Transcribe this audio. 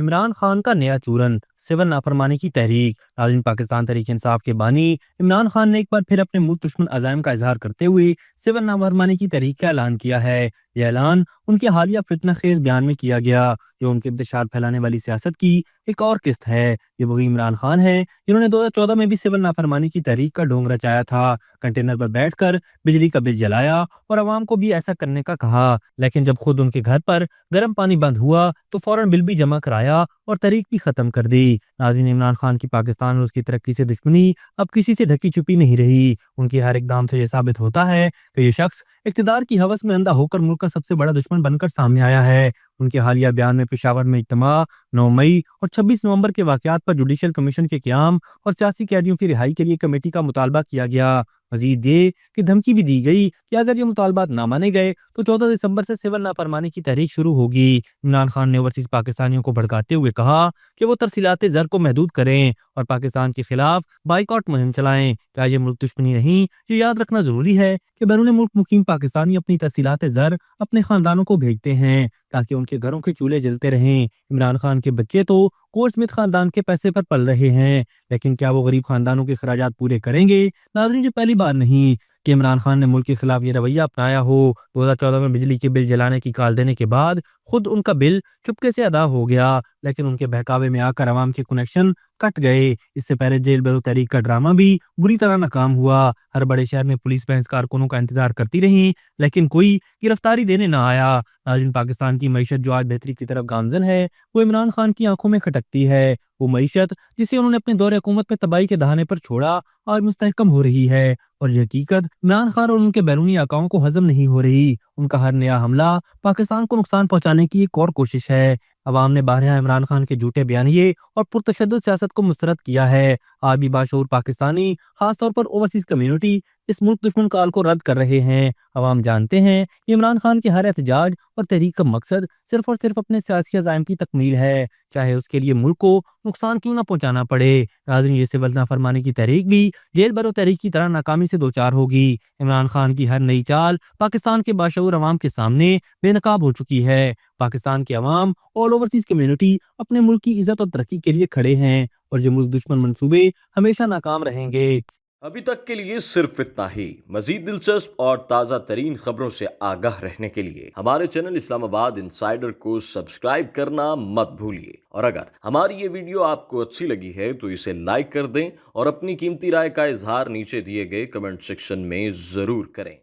इमरान खान का नया चूरन, सिविल नाफरमानी की तहरीक। नाज़रीन, पाकिस्तान तहरीक इंसाफ के बानी इमरान खान ने एक बार फिर अपने मुल्क दुश्मन अज़ाइम का इजहार करते हुए सिविल नाफरमानी की तहरीक का ऐलान किया है। यह ऐलान उनके हालिया फितना खेज बयान में किया गया, जो उनके इंतशार फैलाने वाली सियासत की एक और किस्त है। ये वही इमरान खान है जिन्होंने 2014 में भी सिविल नाफरमानी की तहरीक का ढोंग रचाया था, कंटेनर पर बैठकर बिजली का बिल जलाया और आवाम को भी ऐसा करने का कहा। लेकिन जब खुद उनके घर पर गर्म पानी बंद हुआ तो फौरन बिल भी जमा कराया और तहरीक भी खत्म कर दी। नाज़रीन, इमरान खान की पाकिस्तान और उसकी तरक्की से दुश्मनी अब किसी से ढकी छुपी नहीं रही। उनकी हर इकदाम से यह साबित होता है कि ये शख्स इक़्तिदार की हवस में अंधा होकर मुल्क का सबसे बड़ा दुश्मन बनकर सामने आया है। उनके हालिया बयान में पेशावर में इज्तिमा, 9 मई और 26 नवंबर के वाक़यात पर जुडिशल कमीशन के क़याम और सियासी कैदियों की रिहाई के लिए कमेटी का मुतालबा किया गया। मजीद ये कि धमकी भी दी गई कि अगर ये मुतालबात ना माने गए तो 14 दिसंबर से सिविल नाफरमानी की तहरीक शुरू होगी। इमरान खान ने ओवरसीज पाकिस्तानियों को भड़काते हुए कहा कि वो तरसीलात ज़र को महदूद करें और पाकिस्तान के खिलाफ बाइकआउट मुहिम चलाएं। क्या ये मुल्क दुश्मनी नहीं? ये याद रखना जरूरी है कि बैरून मुल्क मुकीम पाकिस्तानी अपनी तरसीलात ज़र अपने खानदानों को भेजते हैं ताकि उनके घरों के चूल्हे जलते रहें। इमरान खान के बच्चे तो कोच स्मिथ खानदान के पैसे पर पल रहे हैं, लेकिन क्या वो गरीब खानदानों के खराजात पूरे करेंगे? नाज़रीन, ये पहली बार नहीं कि इमरान खान ने मुल्क के खिलाफ ये रवैया अपनाया हो। 2014 में बिजली के बिल जलाने की काल देने के बाद खुद उनका बिल चुपके से अदा हो गया, लेकिन उनके बहकावे में आकर अवाम के कनेक्शन कट गए। इससे पहले जेल भरो तहरीक का ड्रामा भी बुरी तरह नाकाम हुआ। हर बड़े शहर में पुलिस बहस कारकुनों का इंतजार करती रही, लेकिन कोई गिरफ्तारी देने ना आया। नाज़रीन, पाकिस्तान की मईशत जो आज बेहतरी की तरफ गामजन है, वो इमरान खान की आंखों में खटकती है। वो मईशत जिसे उन्होंने अपने दौरे हुकूमत में तबाही के दहाने पर छोड़ा, आज मुस्तहकम हो रही है और ये हकीकत इमरान खान और उनके बैरूनी आकाओं को हजम नहीं हो रही। उनका हर नया हमला पाकिस्तान को नुकसान पहुंचाने की एक और कोशिश है। अवाम ने बारहा इमरान खान के झूठे बयानिए और पुरतशद्दुद सियासत को मुस्तरद किया है। आज भी बाशऊर पाकिस्तानी, खासतौर पर ओवरसीज कम्युनिटी, इस मुल्क दुश्मन काल को रद्द कर रहे हैं। अवाम जानते हैं कि इमरान खान के हर एहतजाज और तहरीक का मकसद सिर्फ और सिर्फ अपने सियासी अज़ाइम की तकमील है, चाहे उसके लिए मुल्क को नुकसान क्यों ना पहुंचाना पड़े। नाज़रीन, ये सिविल नाफरमानी की तहरीक भी जेल भरो तहरीक की तरह नाकामी से दो चार होगी। इमरान खान की हर नई चाल पाकिस्तान के बाशऊर अवाम के सामने बेनकाब हो चुकी है। पाकिस्तान के अवाम और ओवरसीज कम्युनिटी अपने मुल्क की इज्जत और तरक्की के लिए खड़े हैं और ये मुल्क दुश्मन मंसूबे हमेशा नाकाम रहेंगे। अभी तक के लिए सिर्फ इतना ही। मजीद दिलचस्प और ताज़ा तरीन खबरों से आगाह रहने के लिए हमारे चैनल इस्लामाबाद इंसाइडर को सब्सक्राइब करना मत भूलिए। और अगर हमारी ये वीडियो आपको अच्छी लगी है तो इसे लाइक कर दें और अपनी कीमती राय का इजहार नीचे दिए गए कमेंट सेक्शन में ज़रूर करें।